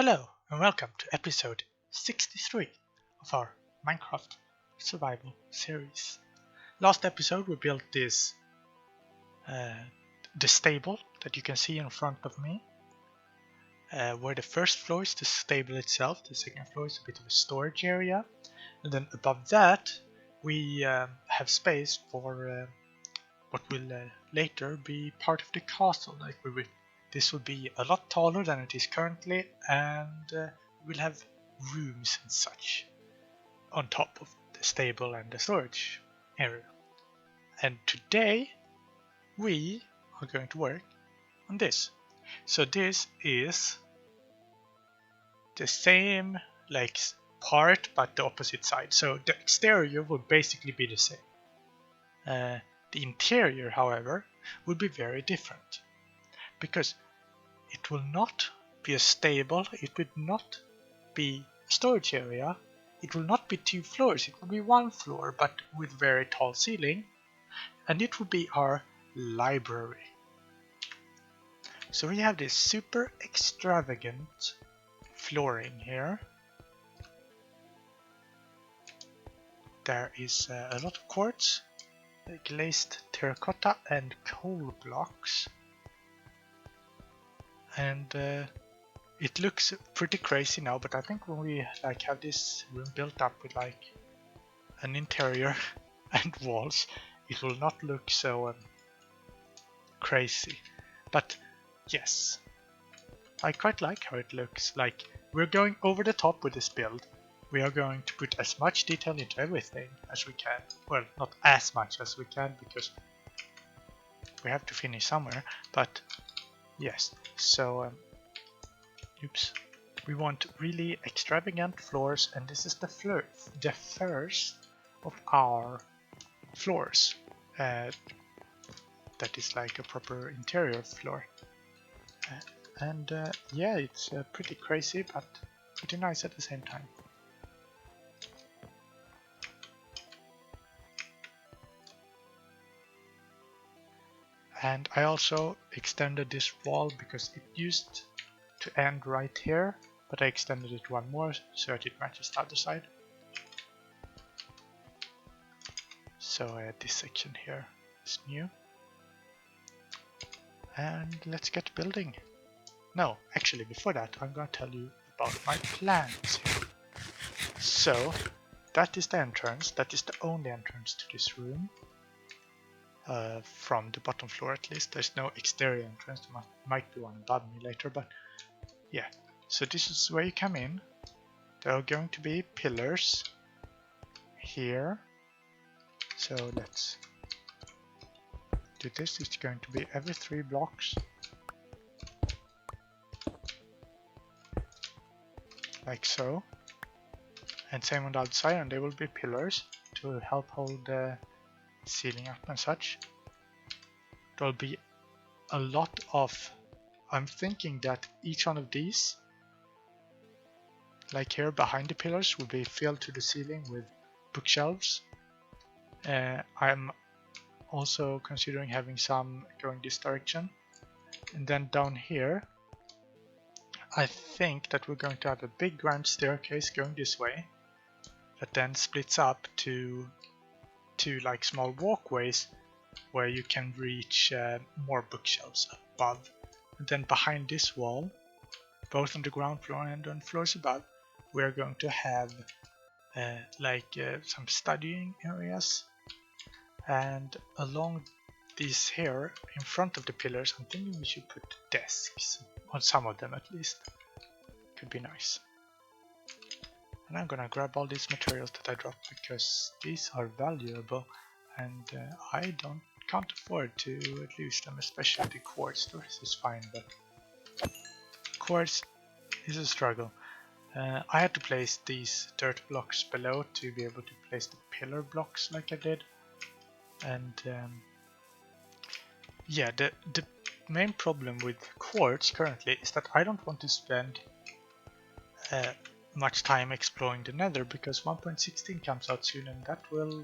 Hello and welcome to episode 63 of our Minecraft Survival series. Last episode we built this the stable that you can see in front of me, where the first floor is the stable itself, the second floor is a bit of a storage area, and then above that we have space for what will later be part of the castle. This will be a lot taller than it is currently, and we'll have rooms and such on top of the stable and the storage area. And today we are going to work on this. So this is the same part but the opposite side. So the exterior will basically be the same. The interior, however, will be very different, because it will not be a stable, it will not be a storage area, it will not be 2 floors, it will be 1 floor but with very tall ceiling, and it will be our library. So we have this super extravagant flooring here. There is a lot of quartz, glazed terracotta and coal blocks. And it looks pretty crazy now, but I think when we have this room built up with an interior and walls, it will not look so crazy. But yes, I quite like how it looks. We're going over the top with this build. We are going to put as much detail into everything as we can. Well, not as much as we can, because we have to finish somewhere, but yes. So we want really extravagant floors, and this is the first of our floors that is like a proper interior floor. Yeah, it's pretty crazy but pretty nice at the same time. And I also extended this wall because it used to end right here, but I extended it one more so that it matches the other side. So this section here is new. And let's get building. No, actually before that I'm going to tell you about my plans here. So that is the entrance, that is the only entrance to this room. From the bottom floor at least. There's no exterior entrance, there might be one above me later, but yeah. So this is where you come in. There are going to be pillars here. So let's do this. It's going to be every 3 blocks. Like so. And same on the outside, and there will be pillars to help hold the ceiling up and such. There'll be a lot of... I'm thinking that each one of these, like here behind the pillars, will be filled to the ceiling with bookshelves. I'm also considering having some going this direction. And then down here, I think that we're going to have a big grand staircase going this way, that then splits up to small walkways where you can reach more bookshelves above. And then behind this wall, both on the ground floor and on floors above, we are going to have some studying areas. And along these here, in front of the pillars, I'm thinking we should put desks, on some of them at least. Could be nice. And I'm gonna grab all these materials that I dropped because these are valuable, and I can't afford to lose them, especially the quartz. The rest is fine, but quartz is a struggle. I had to place these dirt blocks below to be able to place the pillar blocks like I did. And yeah, the main problem with quartz currently is that I don't want to spend much time exploring the nether, because 1.16 comes out soon, and that will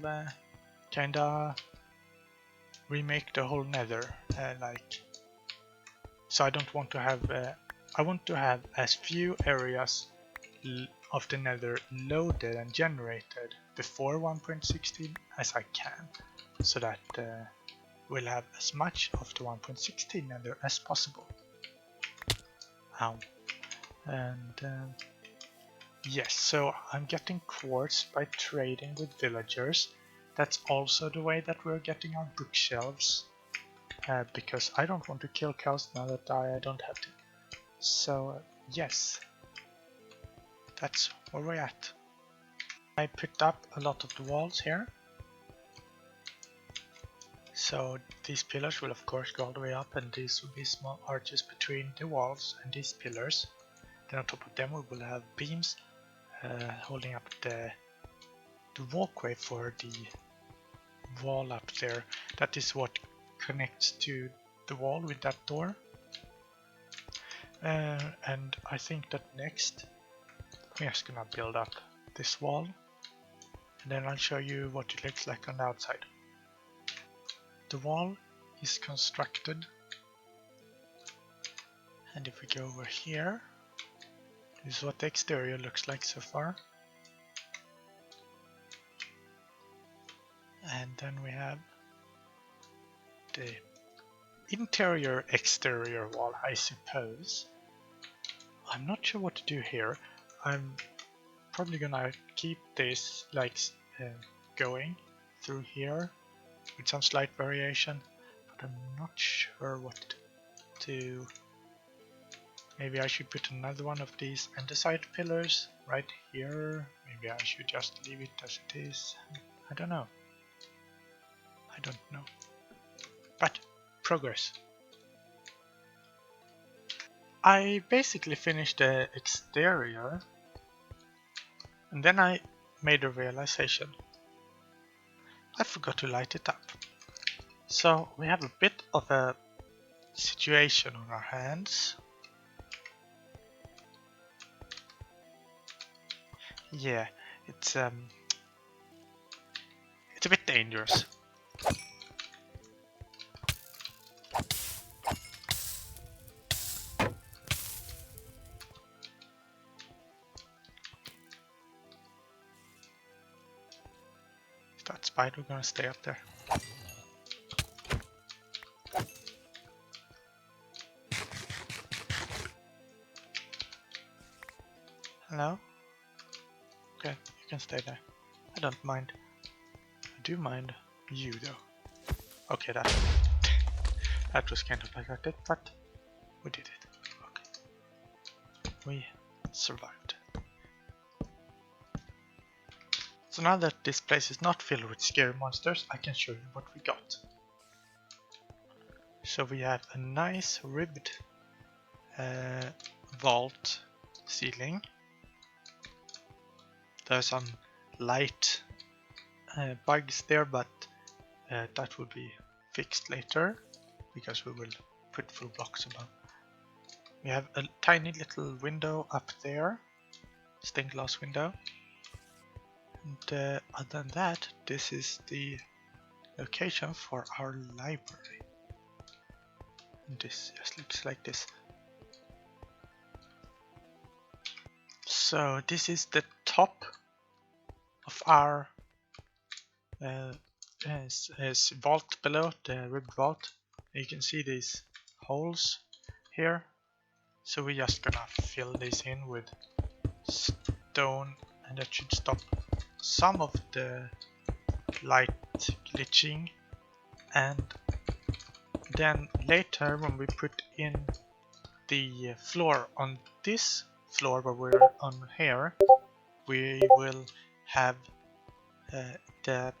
kinda remake the whole nether. So I don't want to have I want to have as few areas of the nether loaded and generated before 1.16 as I can, so that we'll have as much of the 1.16 nether as possible. Ow. And yes, so I'm getting quartz by trading with villagers. That's also the way that we're getting our bookshelves, because I don't want to kill cows now that I don't have to. So yes, that's where we're at. I picked up a lot of the walls here. So these pillars will of course go all the way up, and these will be small arches between the walls and these pillars. Then on top of them we will have beams holding up the walkway for the wall up there. That is what connects to the wall with that door. And I think that next we're just gonna build up this wall, and then I'll show you what it looks like on the outside. The wall is constructed, and if we go over here, this is what the exterior looks like so far. And then we have the interior exterior wall, I suppose. I'm not sure what to do here. I'm probably gonna keep this like going through here with some slight variation, but I'm not sure what to do. Maybe I should put another one of these andesite pillars right here. Maybe I should just leave it as it is. I don't know. But progress. I basically finished the exterior, and then I made a realization. I forgot to light it up. So we have a bit of a situation on our hands. Yeah, it's a bit dangerous. Is that spider gonna stay up there? Hello? Okay, you can stay there. I don't mind. I do mind you though. Okay, that was kind of like it, but we did it. Okay. We survived. So now that this place is not filled with scary monsters, I can show you what we got. So we have a nice ribbed vault ceiling. There's some light bugs there, but that will be fixed later because we will put full blocks above. We have a tiny little window up there, stained glass window. And other than that, this is the location for our library. And this just looks like this. So this is the top of our vault below, the ribbed vault. You can see these holes here. So we're just gonna fill this in with stone, and that should stop some of the light glitching. And then later, when we put in the floor on this floor where we're on here, we will have the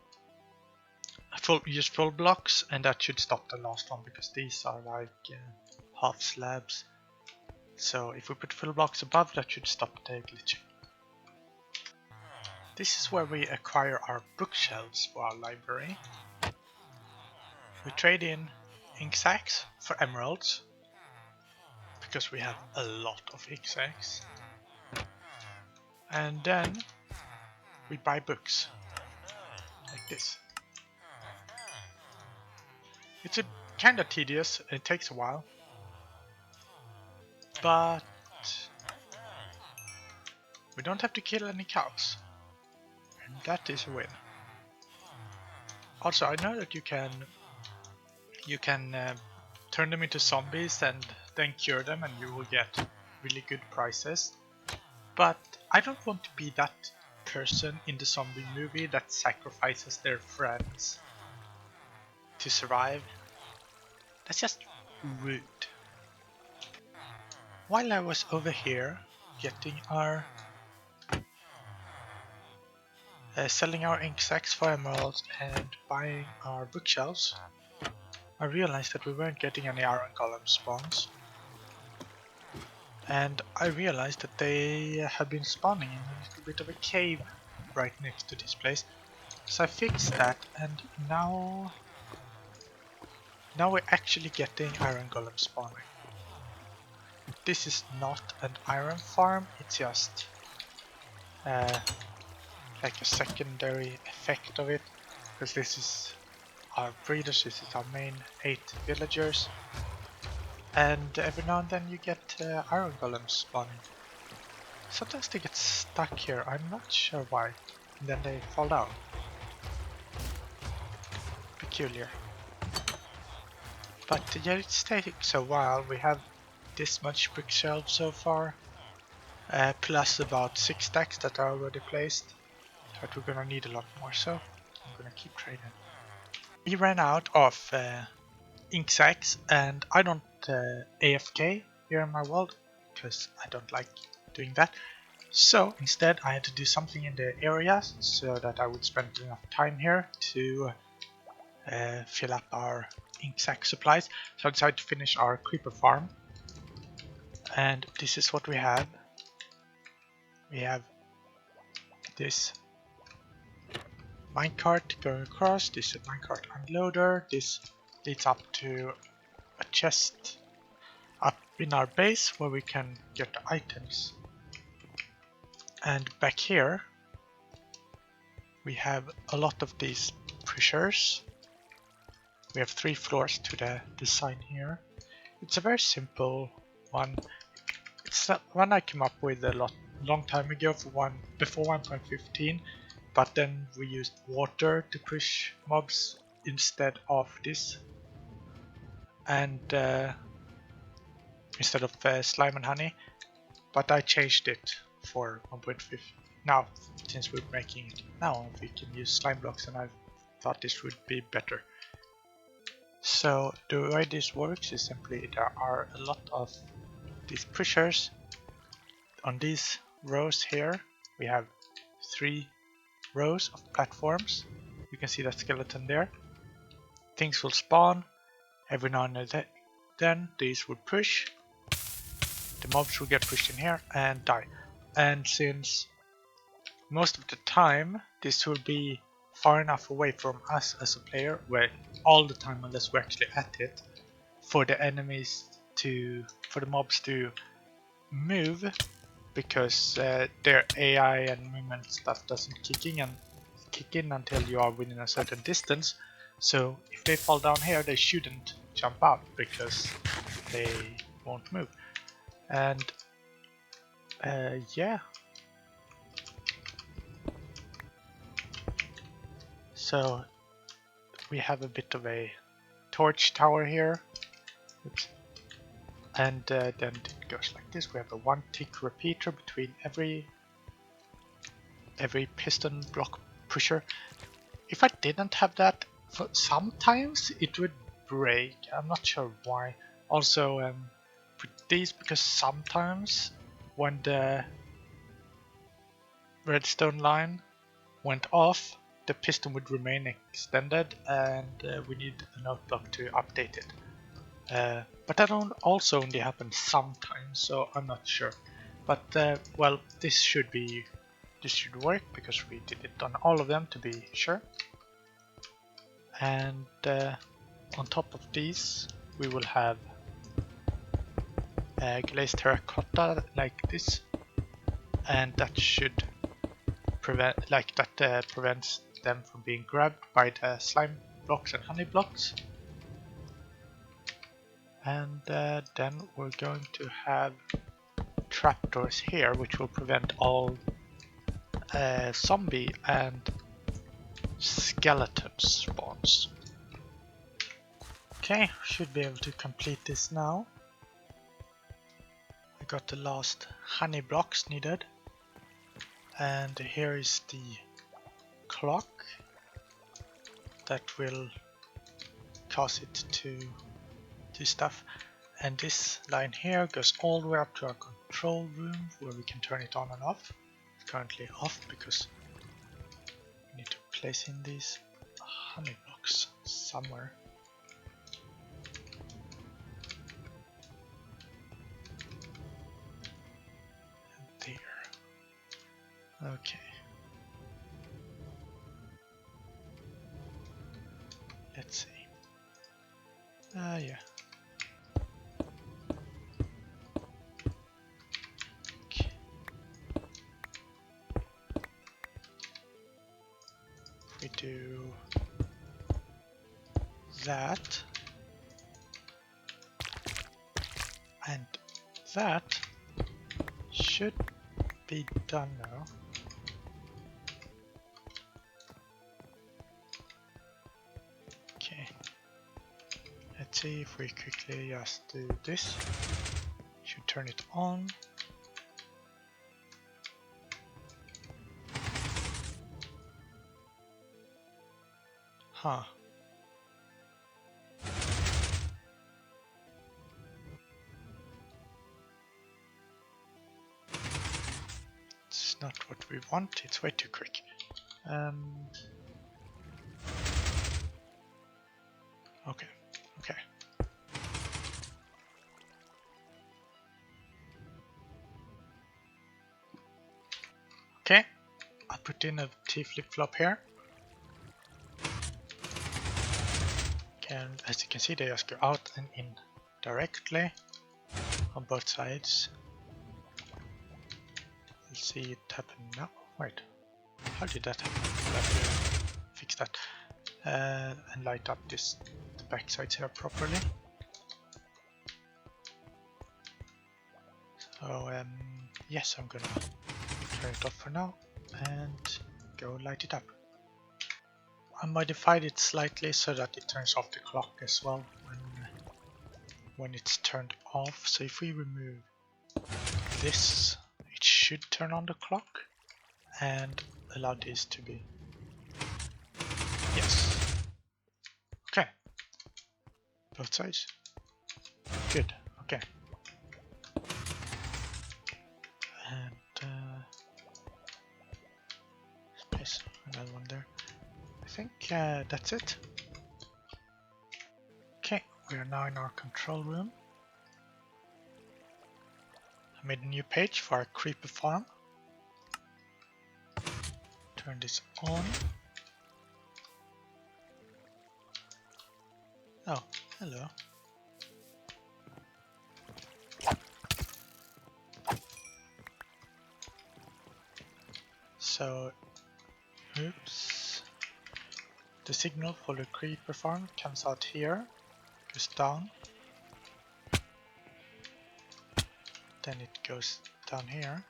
full blocks, and that should stop the last one because these are like half slabs. So if we put full blocks above, that should stop the glitching. This is where we acquire our bookshelves for our library. We trade in ink sacks for emeralds because we have a lot of ink sacks. And then we buy books like this. It's a kinda tedious, it takes a while. but we don't have to kill any cows, and that is a win. Also, I know that you can turn them into zombies and then cure them, and you will get really good prices. But I don't want to be that person in the zombie movie that sacrifices their friends to survive. That's just rude. While I was over here getting our selling our ink sacks for emeralds and buying our bookshelves, I realized that we weren't getting any iron golem spawns. And I realized that they have been spawning in a little bit of a cave right next to this place. So I fixed that, and now we're actually getting iron golem spawning. This is not an iron farm, it's just like a secondary effect of it, because this is our breeders, this is our main 8 villagers, and every now and then you get iron golems spawning. Sometimes they get stuck here, I'm not sure why, and then they fall down. Peculiar. But yeah, it takes a while. We have this much bookshelves so far, plus about 6 stacks that are already placed, but we're gonna need a lot more, so I'm gonna keep trading. We ran out of ink sacks, and I don't AFK here in my world because I don't like doing that. So instead I had to do something in the areas so that I would spend enough time here to fill up our ink sack supplies. So I decided to finish our creeper farm, and this is what we have. We have this minecart going across, this is a minecart unloader, this leads up to a chest up in our base where we can get the items. And back here we have a lot of these pushers. We have 3 floors to the design here. It's a very simple one. It's one I came up with a long time ago before 1.15, but then we used water to push mobs instead of this, and instead of slime and honey. But I changed it for 1.15 now, since we're making it now, we can use slime blocks, and I thought this would be better. So the way this works is simply there are a lot of these pushers on these rows here. We have 3 rows of platforms. You can see that skeleton there. Things will spawn every now and then. These will push. The mobs will get pushed in here and die. And since most of the time this will be far enough away from us as a player, where all the time unless we're actually at it, for the mobs to move, because their AI and movement stuff doesn't kick in until you are within a certain distance. So if they fall down here, they shouldn't jump out because they won't move. And yeah. So we have a bit of a torch tower here. Oops. And then it goes like this. We have a 1 tick repeater between every piston block pusher. If I didn't have that, sometimes it would break. I'm not sure why. Also put these because sometimes when the redstone line went off, the piston would remain extended, and we need a note block to update it. But that also only happens sometimes, so I'm not sure. But well, this should work because we did it on all of them to be sure. And on top of these, we will have glazed terracotta like this, and that should prevents them from being grabbed by the slime blocks and honey blocks. And then we're going to have trapdoors here, which will prevent all zombie and skeleton spawns. Okay, should be able to complete this now. I got the last honey blocks needed. And here is the clock that will cause it to do stuff. And this line here goes all the way up to our control room where we can turn it on and off. It's currently off because we need to place in these honey blocks somewhere. And there. Okay. Let's see. Yeah. Okay. If we do that and that should be done now. Okay. Let's see if we quickly just do this. Should turn it on. Huh. It's not what we want, it's way too quick. Okay, okay. Okay, I put in a T flip-flop here. And as you can see, they just go out and in directly on both sides. We'll see it happen now. Wait, how did that happen? I'll have to fix that and light up the back sides here properly. So yes, I'm gonna turn it off for now and go light it up. I modified it slightly so that it turns off the clock as well when it's turned off. So if we remove this, it should turn on the clock and allow this to be. Yes. Okay. Both sides. Good. Okay. And place another one there. I think that's it. Okay, we are now in our control room. I made a new page for our creeper farm. Turn this on. Oh, hello. So, oops. The signal for the creeper farm comes out here, goes down. Then it goes down here.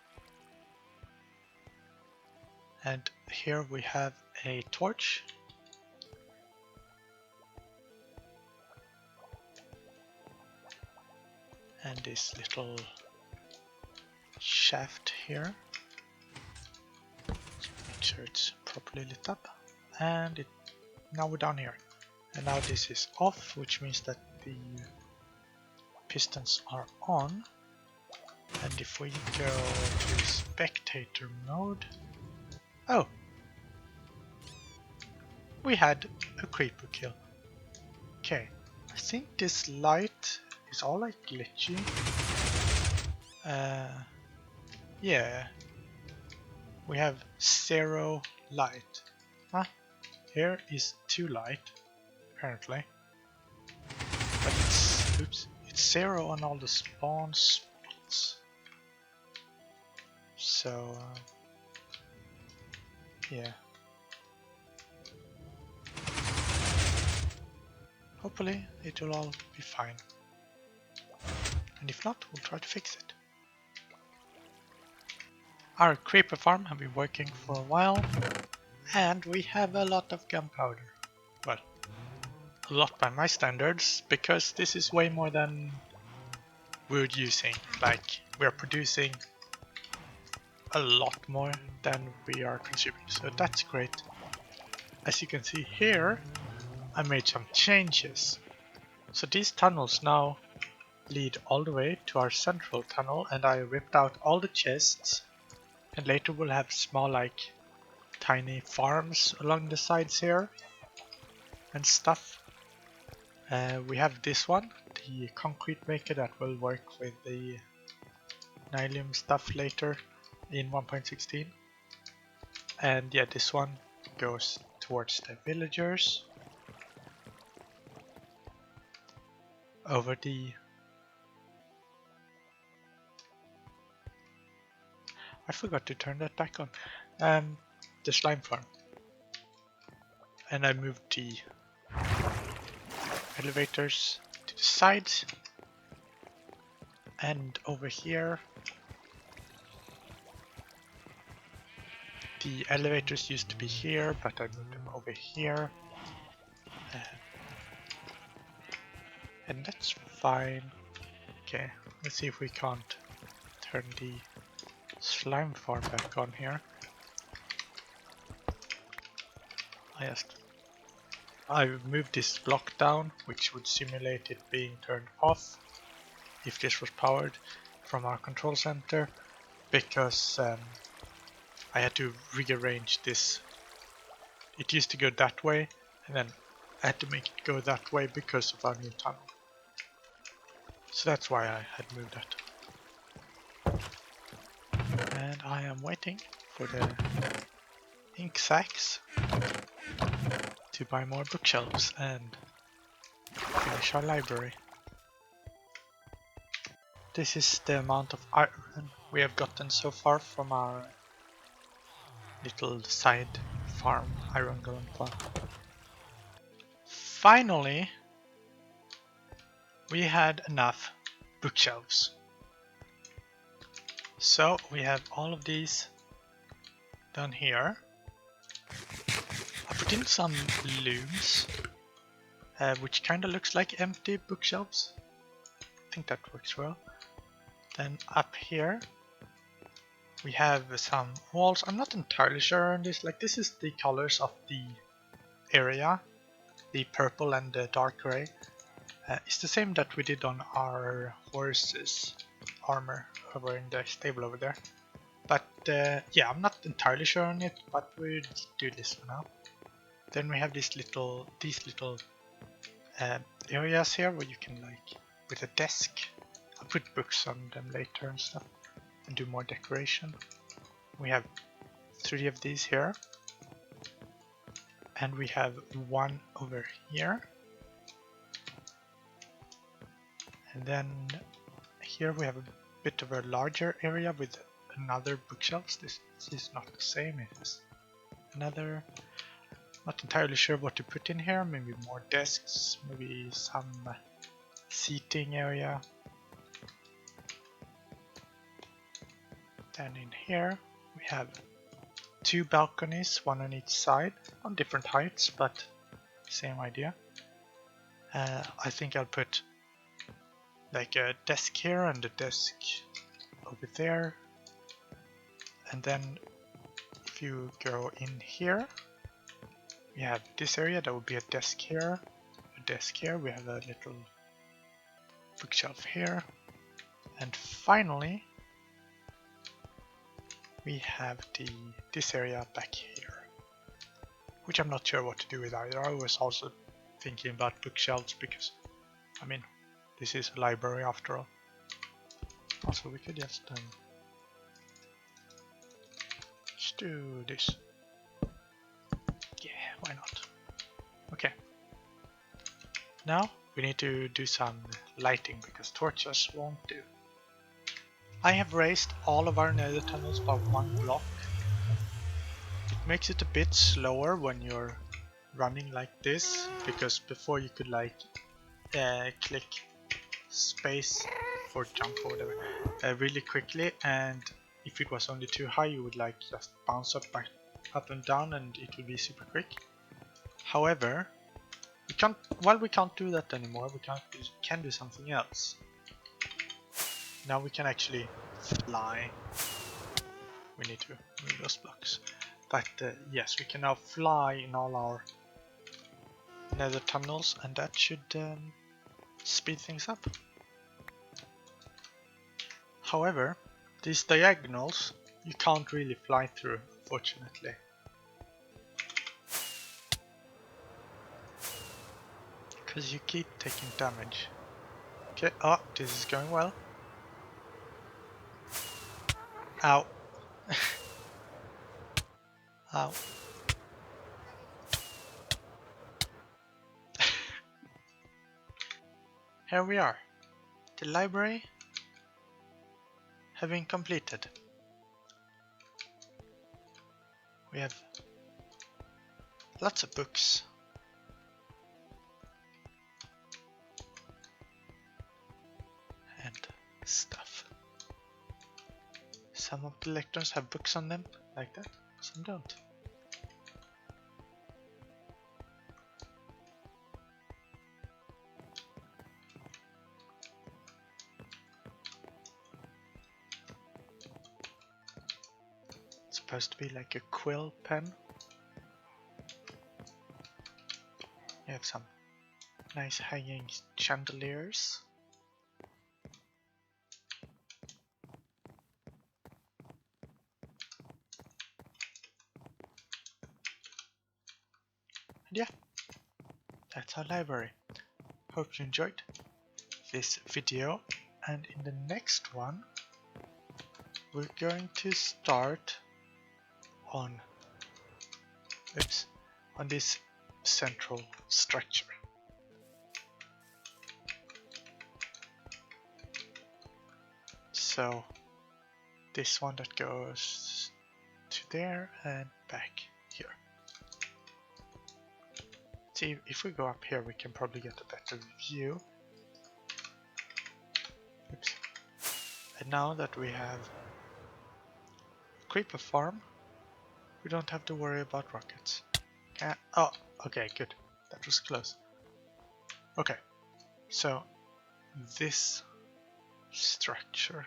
And here we have a torch. And this little shaft here. Make sure it's properly lit up. And now we're down here. And now this is off, which means that the pistons are on. And if we go to spectator mode, oh, we had a creeper kill. Okay, I think this light is all like glitchy. Yeah, we have 0 light. Huh? Here is 2 light, apparently. But it's, oops, it's 0 on all the spawn spots. So, yeah. Hopefully it will all be fine. and if not, we'll try to fix it. Our creeper farm have been working for a while, and we have a lot of gunpowder. Well, a lot by my standards, because this is way more than we're using. Like, we're producing a lot more than we are consuming, so that's great. As you can see here, I made some changes. So these tunnels now lead all the way to our central tunnel, and I ripped out all the chests, and later we'll have small, like, tiny farms along the sides here and stuff. We have this one, the concrete maker, that will work with the Nylium stuff later in 1.16. And yeah, this one goes towards the villagers over the... I forgot to turn that back on. The slime farm. And I moved the elevators to the sides. And over here, the elevators used to be here, but I moved them over here. And that's fine. Okay, let's see if we can't turn the slime farm back on here. I moved this block down, which would simulate it being turned off if this was powered from our control center, because I had to rearrange this. It used to go that way, and then I had to make it go that way because of our new tunnel. So that's why I had moved that. And I am waiting for the ink sacks to buy more bookshelves and finish our library. This is the amount of iron we have gotten so far from our little side farm, iron golem farm. Finally, we had enough bookshelves. So we have all of these down here. I put in some looms, which kind of looks like empty bookshelves. I think that works well. Then up here we have some walls. I'm not entirely sure on this. Like, this is the colors of the area, the purple and the dark gray. It's the same that we did on our horse's armor over in the stable over there. But yeah, I'm not entirely sure on it, but we'll do this for now. Then we have these little areas here where you can, like, with a desk. I'll put books on them later and stuff, and do more decoration. We have 3 of these here, and we have 1 over here. And then here we have a bit of a larger area with another bookshelves. This is not the same, it is another. Not entirely sure what to put in here. Maybe more desks, maybe some seating area. Then in here we have 2 balconies, 1 on each side, on different heights, but same idea. I think I'll put like a desk here and a desk over there. And then if you go in here, we have this area, that would be a desk here, a desk here, we have a little bookshelf here, and finally we have this area back here, which I'm not sure what to do with either. I was also thinking about bookshelves because, I mean, this is a library after all. Also, we could just do this. Yeah, why not? Okay. Now we need to do some lighting because torches won't do. I have raised all of our nether tunnels by 1 block. It makes it a bit slower when you're running like this, because before you could, like, click space or jump or whatever really quickly, and if it was only too high you would like just bounce up and down and it would be super quick. However, we can't do that anymore, we can do something else. Now we can actually fly. We need to move those blocks. But yes, we can now fly in all our nether tunnels, and that should speed things up. However, these diagonals you can't really fly through, unfortunately. Because you keep taking damage. Okay, oh, this is going well. Ow. Ow. Here we are. The library having completed. We have lots of books. And stuff. Some of the lectures have books on them, like that, some don't. It's supposed to be like a quill pen. You have some nice hanging chandeliers. And yeah, that's our library. Hope you enjoyed this video, and in the next one we're going to start on this central structure. So this one that goes to there and back here. See, if we go up here we can probably get a better view. Oops. And now that we have a creeper farm, we don't have to worry about rockets. Oh, okay, good. That was close. Okay, so this structure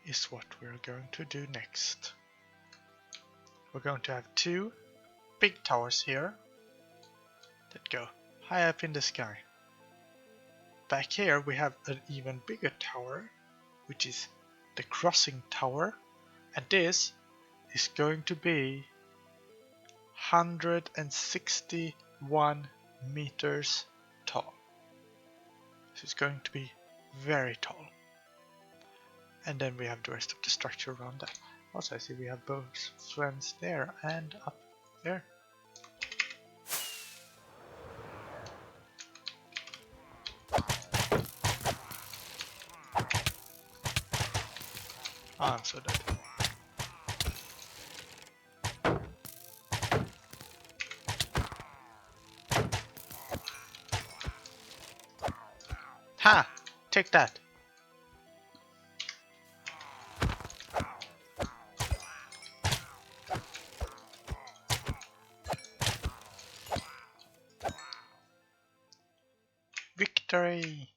is what we're going to do next. We're going to have two big towers here that go high up in the sky. Back here we have an even bigger tower, which is the crossing tower, and this is going to be 161 meters tall. So it's going to be very tall. And then we have the rest of the structure around that. Also I see we have both friends there and up there. Oh, I'm so dead. Ha! Take that! Victory!